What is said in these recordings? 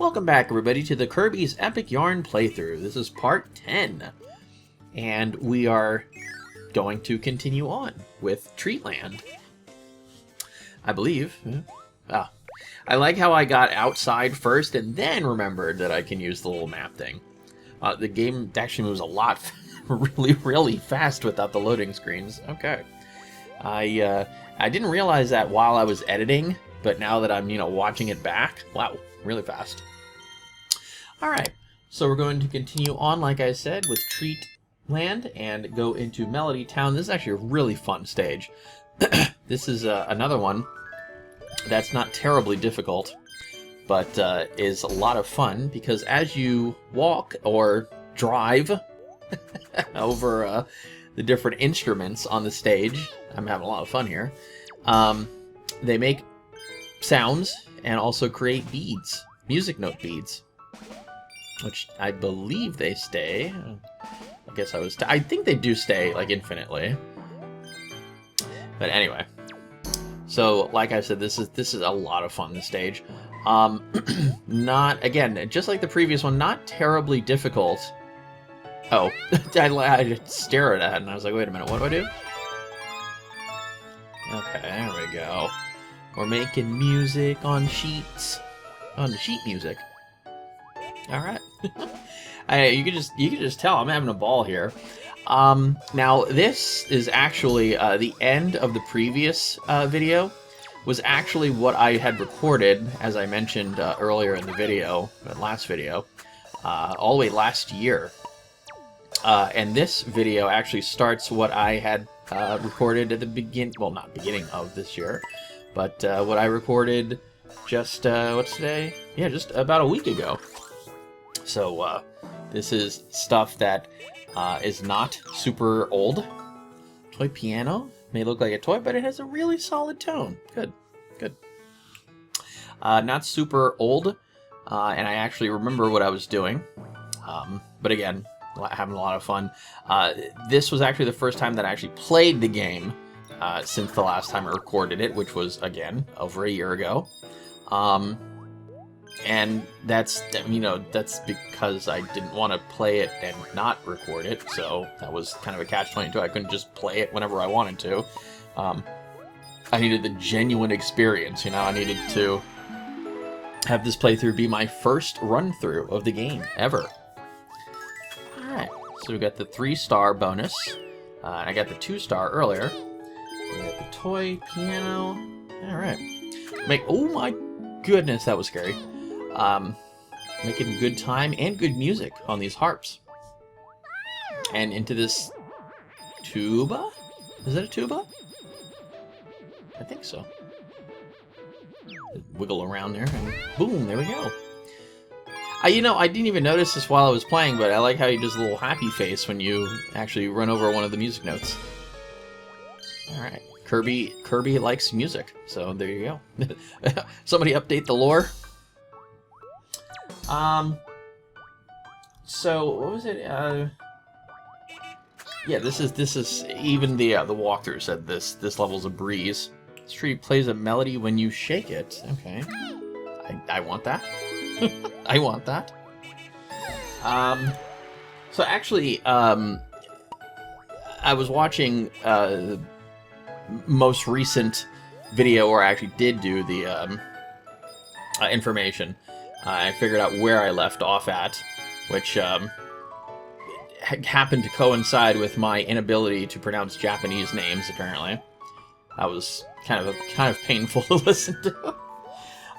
Welcome back, everybody, to the Kirby's Epic Yarn playthrough. This is part 10, and we are going to continue on with Treatland, I believe. I like how I got outside first and then remembered that I can use the little map thing. The game actually moves a lot really fast without the loading screens. Okay. I didn't realize that while I was editing, but now that I'm, watching it back, wow, really fast. Alright, so we're going to continue on, like I said, with Treatland and go into Melody Town. This is actually a really fun stage. This is another one that's not terribly difficult, but is a lot of fun, because as you walk or drive over the different instruments on the stage, I'm having a lot of fun here, they make sounds and also create beads, music note beads, which I believe they stay. I guess I think they do stay, like, infinitely. But anyway, so like I said, this is a lot of fun, this stage. Not, again, just like the previous one, not terribly difficult. Oh, I just stared at it and I was like, wait a minute, what do I do? Okay, there we go. We're making music on sheets, on sheet music. All right. You can just tell I'm having a ball here. Now this is actually the end of the previous video. Was actually what I had recorded, as I mentioned earlier in the video, last video, all the way last year. And this video actually starts what I had recorded at the not beginning of this year, but what I recorded just, what's today? Yeah, just about a week ago. So this is stuff that is not super old. Toy piano. May look like a toy, but it has a really solid tone. Good, good. Not super old, and I actually remember what I was doing. But again, having a lot of fun. This was actually the first time that I actually played the game since the last time I recorded it, which was, again, over a year ago. And that's because I didn't want to play it and not record it, so that was kind of a catch-22. I couldn't just play it whenever I wanted to. I needed the genuine experience, I needed to have this playthrough be my first run-through of the game, ever. Alright, so we got the 3-star bonus, and I got the 2-star earlier. We got the toy piano. Alright. Oh my goodness, that was scary. Making good time and good music on these harps. And into this tuba? Is that a tuba? I think so. Wiggle around there and boom, there we go. I didn't even notice this while I was playing, but I like how he does a little happy face when you actually run over one of the music notes. Alright. Kirby likes music, so there you go. Somebody update the lore. So what was it? Yeah, this is even the walkthrough said this level's a breeze. This tree plays a melody when you shake it. Okay, I want that. I want that. So actually, I was watching the most recent video where I actually did do the information. I figured out where I left off at, which happened to coincide with my inability to pronounce Japanese names. Apparently, that was kind of painful to listen to.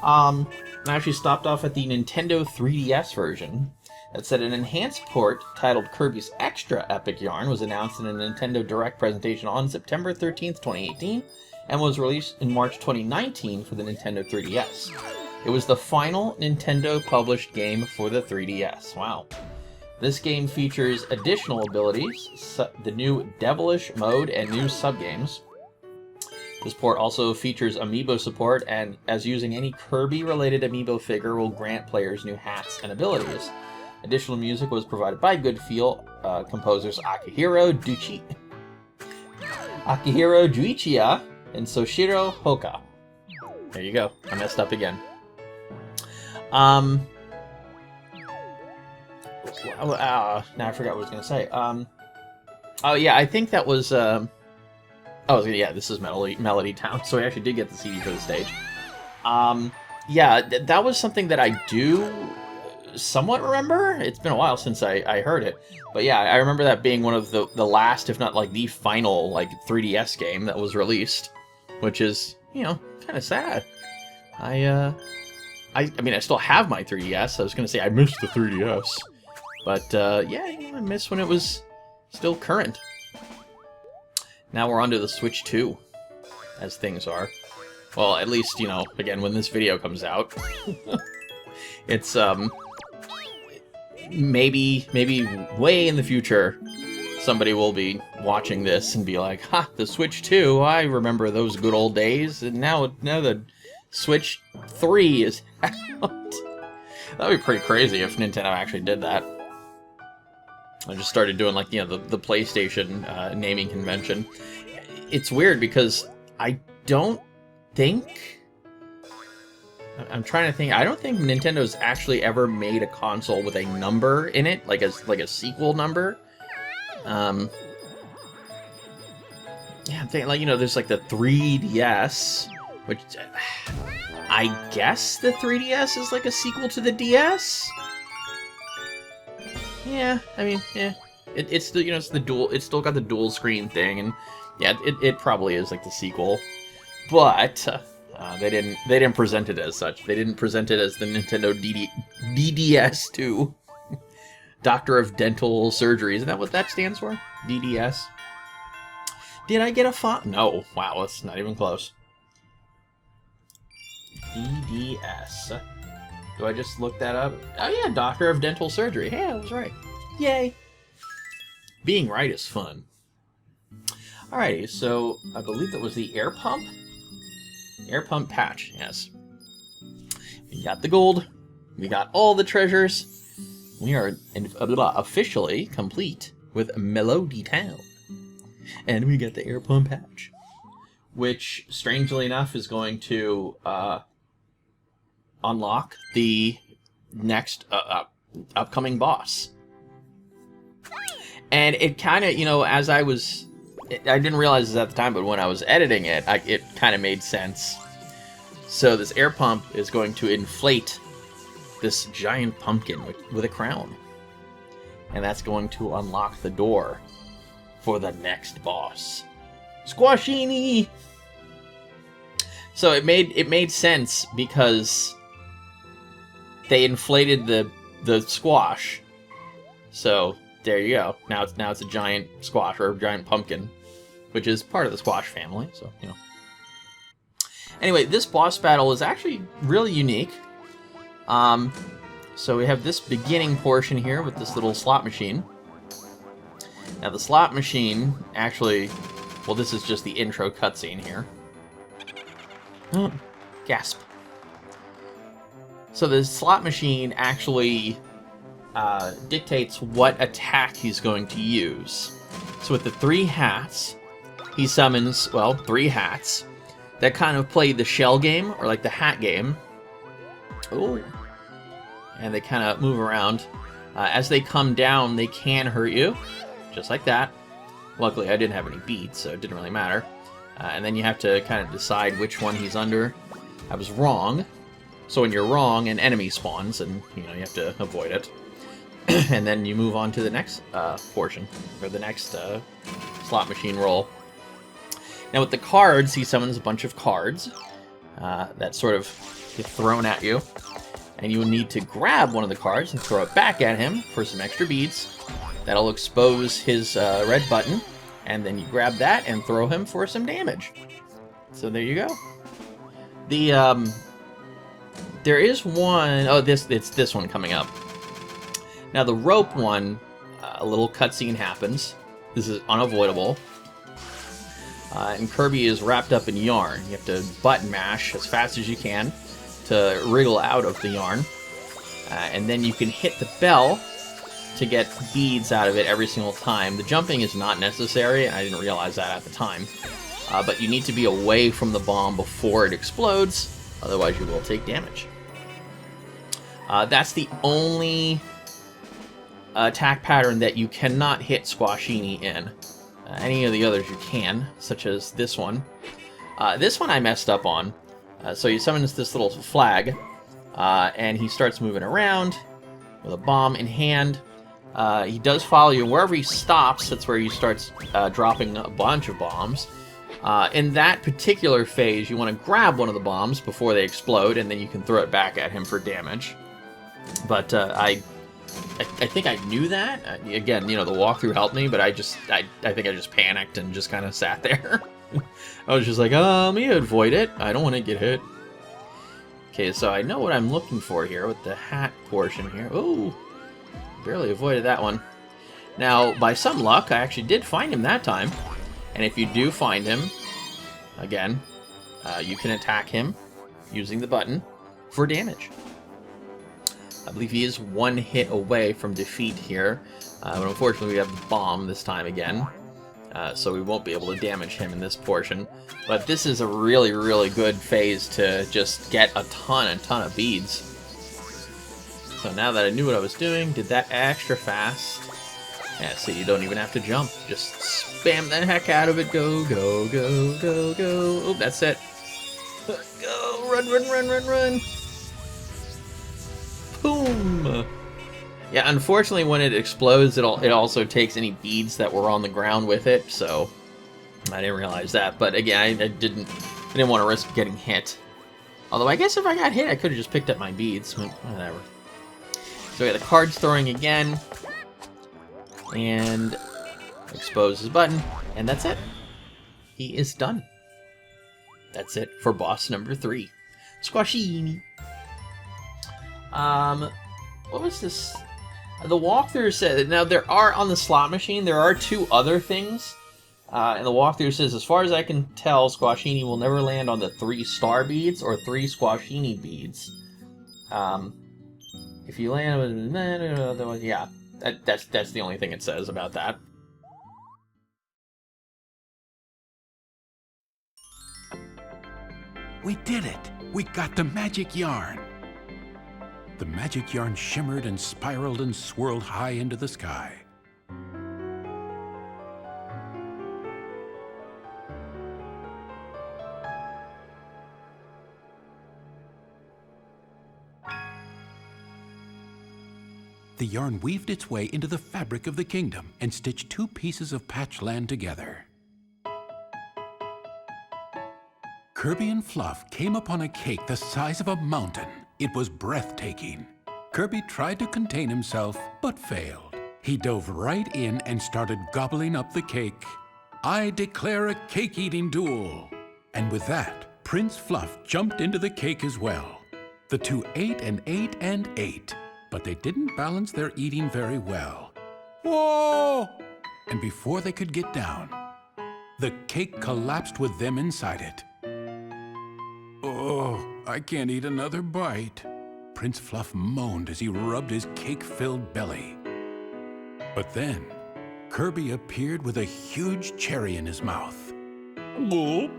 I actually stopped off at the Nintendo 3DS version. That said, an enhanced port titled Kirby's Extra Epic Yarn was announced in a Nintendo Direct presentation on September 13th, 2018, and was released in March 2019 for the Nintendo 3DS. It was the final Nintendo-published game for the 3DS. Wow. This game features additional abilities, the new Devilish mode, and new subgames. This port also features amiibo support, and as using any Kirby-related amiibo figure will grant players new hats and abilities. Additional music was provided by Good Feel composers Akihiro Juichiya and Soshiro Hoka. There you go. I messed up again. now I forgot what I was going to say. Oh, yeah, I think that was... yeah, this is Melody Town, so I actually did get the CD for the stage. Yeah, that was something that I do somewhat remember. It's been a while since I heard it. But yeah, I remember that being one of the last, if not like the final, like 3DS game that was released. Which is, you know, kind of sad. I mean, I still have my 3DS. I was going to say I missed the 3DS. But, yeah, you know, I miss when it was still current. Now we're on to the Switch 2, as things are. Well, at least, you know, again, when this video comes out. It's, maybe way in the future, somebody will be watching this and be like, ha, the Switch 2, I remember those good old days, and now the Switch 3 is out. That'd be pretty crazy if Nintendo actually did that. I just started doing, like, you know, the PlayStation naming convention. It's weird because I don't think... I'm trying to think. I don't think Nintendo's actually ever made a console with a number in it, like a sequel number. Yeah, I'm thinking, like, you know, there's like the 3DS, which I guess the 3DS is like a sequel to the DS. Yeah, I mean, yeah, it's still, you know, it's still got the dual screen thing, and yeah, it probably is like the sequel, but they didn't present it as such. They didn't present it as the Nintendo DDS2, Doctor of Dental Surgery. Isn't that what that stands for? DDS. Did I get a font? No. Wow, that's not even close. DDS. Do I just look that up? Oh yeah, Doctor of Dental Surgery. Hey, I was right. Yay. Being right is fun. Alrighty, so I believe that was the air pump. Air pump patch, yes. We got the gold. We got all the treasures. We are officially complete with Melody Town. And we got the air pump patch. Which, strangely enough, is going to unlock the next upcoming boss. And it kind of, you know, as I didn't realize this at the time, but when I was editing it, it kind of made sense. So this air pump is going to inflate this giant pumpkin with a crown. And that's going to unlock the door for the next boss. Squashini! So it made sense because they inflated the squash. So there you go. Now it's a giant squash, or a giant pumpkin, which is part of the squash family, so, you know. Anyway, this boss battle is actually really unique. So we have this beginning portion here with this little slot machine. Now the slot machine actually, well, this is just the intro cutscene here. Gasp. So the slot machine actually dictates what attack he's going to use. So with the 3 hats, he summons, well, 3 hats that kind of play the shell game, or like the hat game. Oh. And they kind of move around. As they come down, they can hurt you, just like that. Luckily, I didn't have any beats, so it didn't really matter. And then you have to kind of decide which one he's under. I was wrong. So when you're wrong, an enemy spawns, and you know you have to avoid it. And then you move on to the next portion, or the next slot machine roll. Now with the cards, he summons a bunch of cards that sort of get thrown at you. And you will need to grab one of the cards and throw it back at him for some extra beads. That'll expose his red button. And then you grab that and throw him for some damage. So there you go. The there is one, oh, it's this one coming up. Now the rope one, a little cutscene happens. This is unavoidable. And Kirby is wrapped up in yarn. You have to button mash as fast as you can to wriggle out of the yarn. And then you can hit the bell to get beads out of it every single time. The jumping is not necessary, and I didn't realize that at the time. But you need to be away from the bomb before it explodes, otherwise you will take damage. That's the only attack pattern that you cannot hit Squashini in. Any of the others you can, such as this one. This one I messed up on. So he summons this little flag, and he starts moving around with a bomb in hand. He does follow you. Wherever he stops, that's where he starts dropping a bunch of bombs. In that particular phase, you want to grab one of the bombs before they explode, and then you can throw it back at him for damage. But I think I knew that. Again, you know, the walkthrough helped me, but I think I just panicked and just kind of sat there. I was just like, let me avoid it. I don't want to get hit. Okay, so I know what I'm looking for here with the hat portion here. Ooh, barely avoided that one. Now, by some luck, I actually did find him that time. And if you do find him, again, you can attack him using the button for damage. I believe he is one hit away from defeat here. But unfortunately, we have the bomb this time again. So we won't be able to damage him in this portion. But this is a really, really good phase to just get a ton of beads. So now that I knew what I was doing, did that extra fast. Yeah, so you don't even have to jump. Just spam the heck out of it. Go, go, go, go, go. Oh, that's it. Go, run, run, run, run, run. Boom. Yeah, unfortunately, when it explodes, it also takes any beads that were on the ground with it, so I didn't realize that. But again, I didn't want to risk getting hit. Although I guess if I got hit, I could have just picked up my beads. But whatever. So we got the cards throwing again, and expose his button, and that's it. He is done. That's it for boss number 3, Squashini. What was this? The walkthrough said, now there are, on the slot machine, there are 2 other things. And the walkthrough says, as far as I can tell, Squashini will never land on the 3 star beads or 3 Squashini beads. If you land with, yeah, that's the only thing it says about that. We did it! We got the magic yarn! The magic yarn shimmered and spiraled and swirled high into the sky. The yarn weaved its way into the fabric of the kingdom and stitched 2 pieces of patch land together. Kirby and Fluff came upon a cake the size of a mountain. It was breathtaking. Kirby tried to contain himself, but failed. He dove right in and started gobbling up the cake. I declare a cake-eating duel. And with that, Prince Fluff jumped into the cake as well. The 2 ate and ate and ate, but they didn't balance their eating very well. Whoa! And before they could get down, the cake collapsed with them inside it. Oh, I can't eat another bite. Prince Fluff moaned as he rubbed his cake-filled belly. But then, Kirby appeared with a huge cherry in his mouth. Gulp!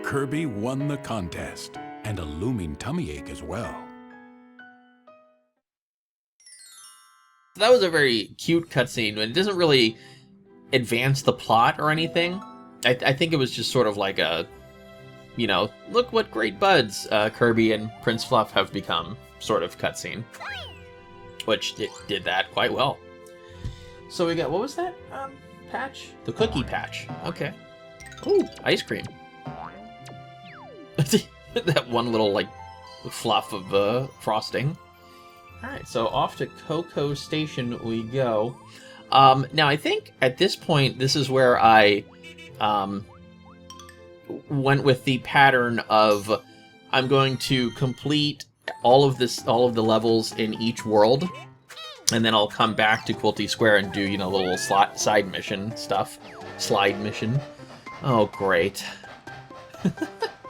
Kirby won the contest, and a looming tummy ache as well. That was a very cute cutscene, but it doesn't really advance the plot or anything. I think it was just sort of like a, you know, look what great buds Kirby and Prince Fluff have become sort of cutscene. Which did that quite well. So we got, what was that patch? The cookie patch. Okay. Ooh, ice cream. That one little, like, fluff of frosting. Alright, so off to Cocoa Station we go. Now, I think at this point, this is where I went with the pattern of I'm going to complete all of the levels in each world, and then I'll come back to Quilty Square and do, you know, little side mission stuff. Slide mission. Oh, great.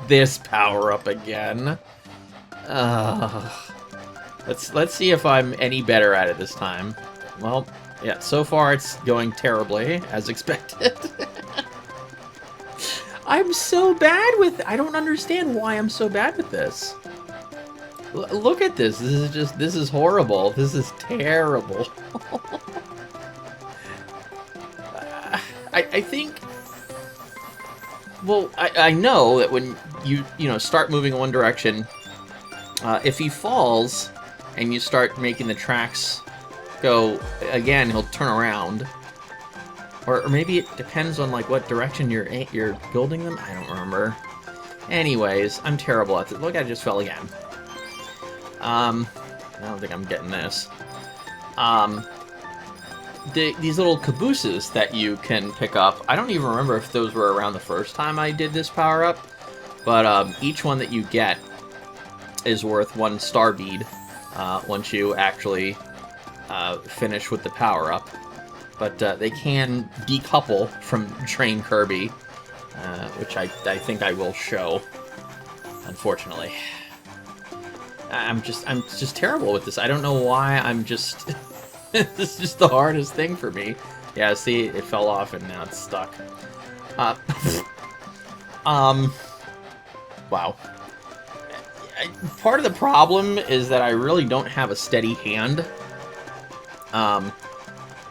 This power-up again. Let's see if I'm any better at it this time. Well, yeah, so far it's going terribly, as expected. I'm so bad with... I don't understand why I'm so bad with this. Look at this. This is horrible. This is terrible. I think... Well, I know that when you start moving in one direction, if he falls and you start making the tracks go again, he'll turn around. Or maybe it depends on like what direction you're building them. I don't remember. Anyways, I'm terrible at it. Look, I just fell again. I don't think I'm getting this. These little cabooses that you can pick up, I don't even remember if those were around the first time I did this power-up, but each one that you get is worth 1 star bead once you actually finish with the power-up. But they can decouple from Train Kirby, which I think I will show, unfortunately. I'm just terrible with this. I don't know why. I'm just... This is just the hardest thing for me. Yeah, see, it fell off and now it's stuck. Wow. Part of the problem is that I really don't have a steady hand. And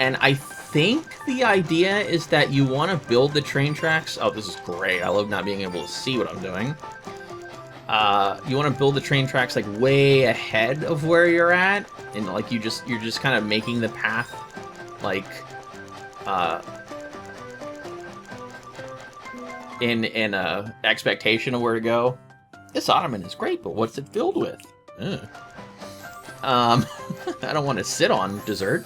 I think the idea is that you want to build the train tracks. Oh, this is great. I love not being able to see what I'm doing. You want to build the train tracks like way ahead of where you're at, and like you're just kind of making the path like in a expectation of where to go. This ottoman is great, but what's it filled with? I don't want to sit on dessert.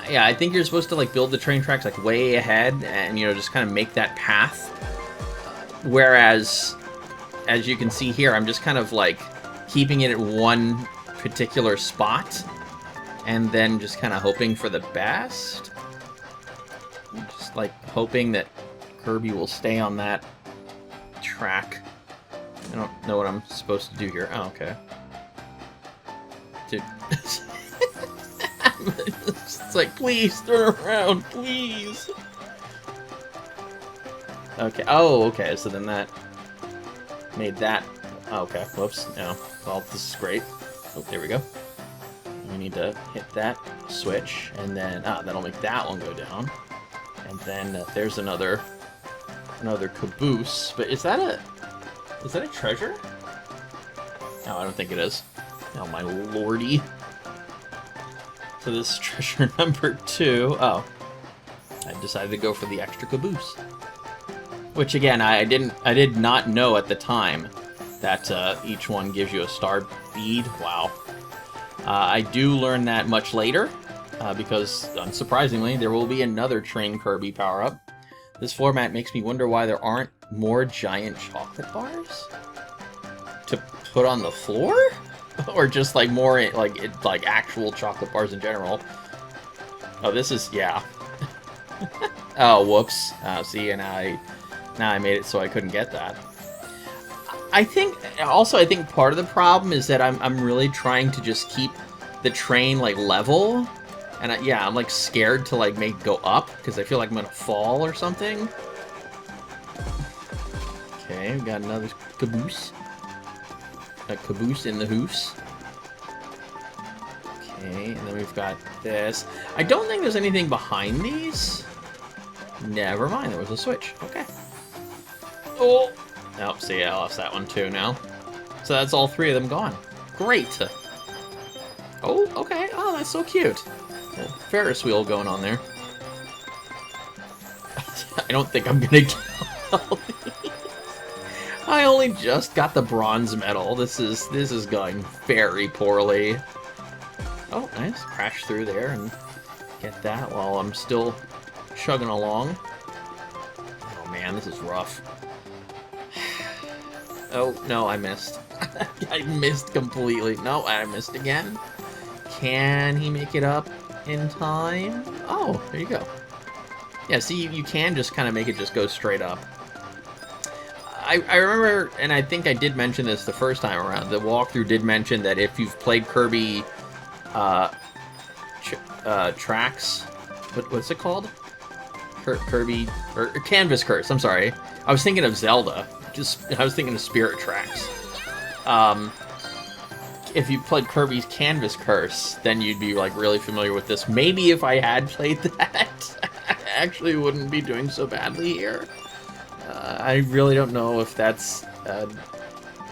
Yeah, I think you're supposed to like build the train tracks like way ahead, and just kind of make that path. Whereas, as you can see here, I'm just kind of like keeping it at one particular spot, and then just kind of hoping for the best. Just like hoping that Kirby will stay on that track. I don't know what I'm supposed to do here. Oh, okay. Dude. It's like, please turn around, please. Okay. Oh, okay. So then that made that. Oh, okay. Whoops. No. Well, this is great. Oh, there we go. We need to hit that switch, and then that'll make that one go down. And then there's another caboose. But is that a treasure? No, I don't think it is. Oh my lordy. So this is treasure number 2. Oh, I decided to go for the extra caboose. Which again, I did not know at the time that each one gives you a star bead. Wow. I do learn that much later, because unsurprisingly, there will be another Train Kirby power-up. This floor mat makes me wonder why there aren't more giant chocolate bars to put on the floor, or just like more like actual chocolate bars in general. Oh, this is yeah. Oh, whoops. See, and now I made it so I couldn't get that. I think part of the problem is that I'm really trying to just keep the train like level, and I'm like scared to like make it go up because I feel like I'm gonna fall or something. Okay, we got another caboose. A caboose in the hoose. Okay, and then we've got this. I don't think there's anything behind these. Never mind, there was a switch. Okay. Oh! Oh, see, I lost that one too now. So that's all 3 of them gone. Great! Oh, okay. Oh, that's so cute. A Ferris wheel going on there. I don't think I'm gonna get all these. I only just got the bronze medal. This is going very poorly. Oh, nice. Crash through there and get that while I'm still chugging along. Oh man, this is rough. Oh, no, I missed. I missed completely. No, I missed again. Can he make it up in time? Oh, there you go. Yeah, see, you can just kind of make it just go straight up. I remember, and I think I did mention this the first time around, the walkthrough did mention that if you've played Kirby tracks, what's it called? Kirby, or Canvas Curse, I'm sorry. I was thinking of Zelda. I was thinking of Spirit Tracks. If you played Kirby's Canvas Curse, then you'd be like really familiar with this. Maybe if I had played that, I actually wouldn't be doing so badly here. I really don't know if that's a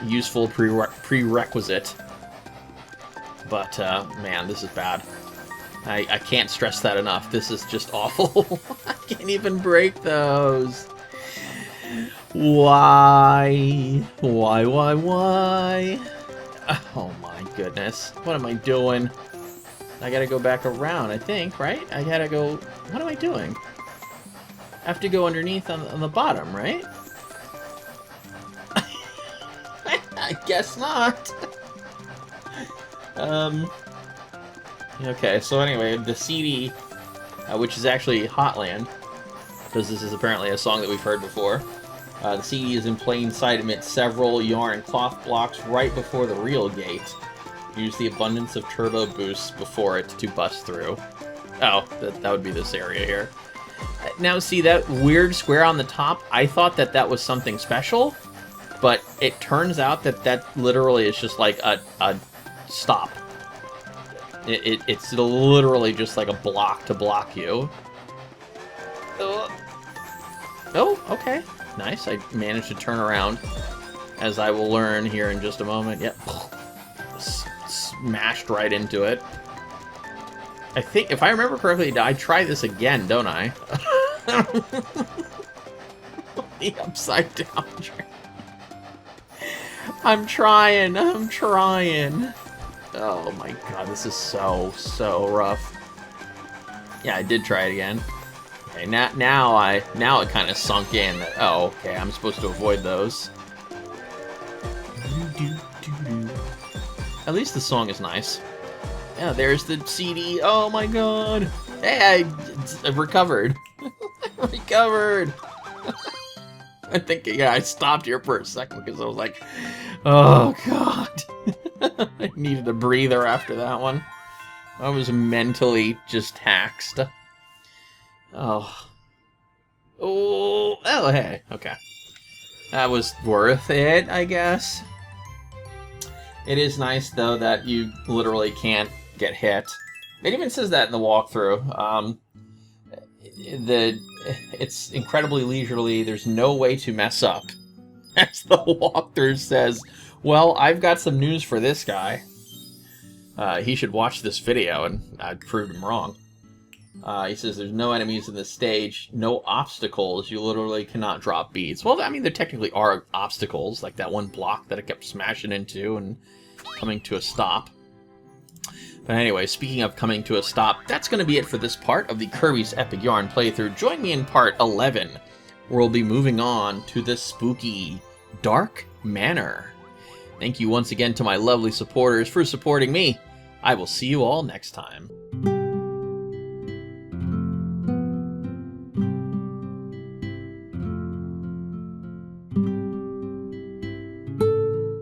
useful prerequisite. But, man, this is bad. I can't stress that enough. This is just awful. I can't even break those. Why? Why? Oh my goodness. What am I doing? I gotta go back around, I think, right? I gotta go... What am I doing? I have to go underneath on the bottom, right? I guess not. Okay, so anyway, the CD, which is actually Hotland, because this is apparently a song that we've heard before. The CD is in plain sight amidst several yarn cloth blocks right before the real gate. Use the abundance of turbo boosts before it to bust through. Oh, that would be this area here. Now, see, that weird square on the top, I thought that was something special, but it turns out that literally is just like a stop. It's literally just like a block to block you. Oh, okay. Nice. I managed to turn around, as I will learn here in just a moment. Yep. Smashed right into it. I think, if I remember correctly, I try this again, don't I? The upside down train. I'm trying. Oh my god, this is so rough. Yeah, I did try it again. Okay, now it kind of sunk in that, oh, okay, I'm supposed to avoid those. At least the song is nice. Yeah, there's the CD. Oh my god. Hey, I recovered. Recovered. I think, yeah, I stopped here for a second because I was like, oh god. I needed a breather after that one. I was mentally just taxed. Oh, hey, okay. That was worth it, I guess. It is nice, though, that you literally can't get hit. It even says that in the walkthrough. It's incredibly leisurely. There's no way to mess up. As the walkthrough says, well, I've got some news for this guy. He should watch this video, and I'd prove him wrong. He says there's no enemies in this stage, no obstacles, you literally cannot drop beads. Well, I mean, there technically are obstacles, like that one block that I kept smashing into and coming to a stop. But anyway, speaking of coming to a stop, that's going to be it for this part of the Kirby's Epic Yarn playthrough. Join me in part 11, where we'll be moving on to the spooky Dark Manor. Thank you once again to my lovely supporters for supporting me. I will see you all next time.